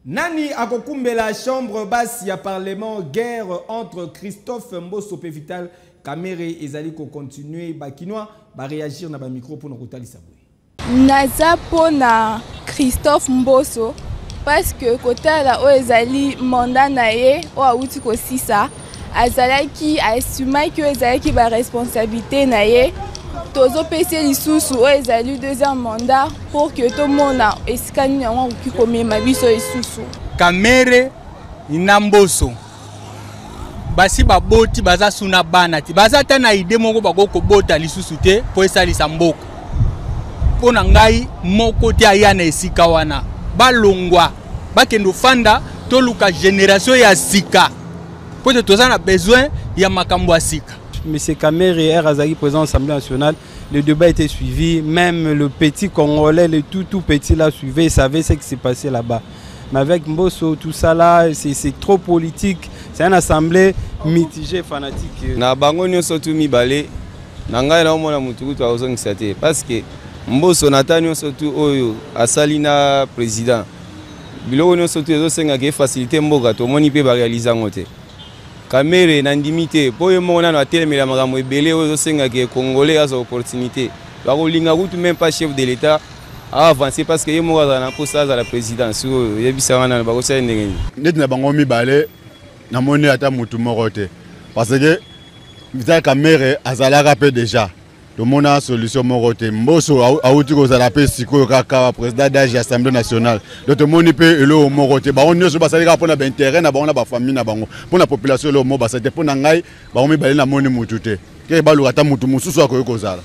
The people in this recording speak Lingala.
Nani akokumbe la chambre basse ya parlement guerre entre Christophe Mbosso pe Vital Kamerhe ezali ko continuer bakinois ba réagir na ba micro pour nous kotalisa boye. Naza pona Christophe Mbosso parce que kotala o ezali mandat na ye o auti ko sisa azalaki assumer que ezalaki ba responsabilité na ye tozo pese lisusu o ezali deuxième mandat pour que tout monde esikani yango ki komema biso lisusu. Kamerhe ina Mbosso basi baboti baza suna bana ti baza ta na ide moko bakoko bota lisusu te po esalisa mboka pona ngai moko ti aya na esika wana balongwa bakendo fanda toluka génération ya sika po te toza na besoin ya makambo ya sika. Monsieur Kamerhe est Razaki président de l'Assemblée nationale. Le débat était suivi, même le petit Congolais, le tout petit là suivait, il savait ce qui s'est passé là-bas. Mais avec Mbosso, tout ça là, c'est trop politique. C'est une assemblée mitigée, fanatique. Na bango nyonso tu mibale, na ngai na omona mutuku to azongisa te parce que Mbosso nata nyonso tu oyo asali na président. Biloko nyonso tu ezosenga ke facilité mboka to moni pe ba réaliser ngote. Kamerhe na ndimité po yo mona na telemela makambo ebele oyo ezosenga ke Congolais azo opportunité. Ba kolinga kutu même pas chef de l'État a avancé parce que yemo na poste à la présidence oyo yebisa wana ba ko sala ndenge. Ndeti na bango mibale na moni ata mutu moko te parce que Vital Kamerhe azalaka pe déjà to mona solution moko te. Mbosso auti ko zala pe sikoyo kaka président d'âge de l'Assemblée nationale donc to moni pe elo moko te ba on nyonso basalika pona ba intérêt na bango na ba famille na bango pona population elo mo basate pona ngai ba mibale na moni mutu te ke ba luka ta mutu mususu akoyo ko zala.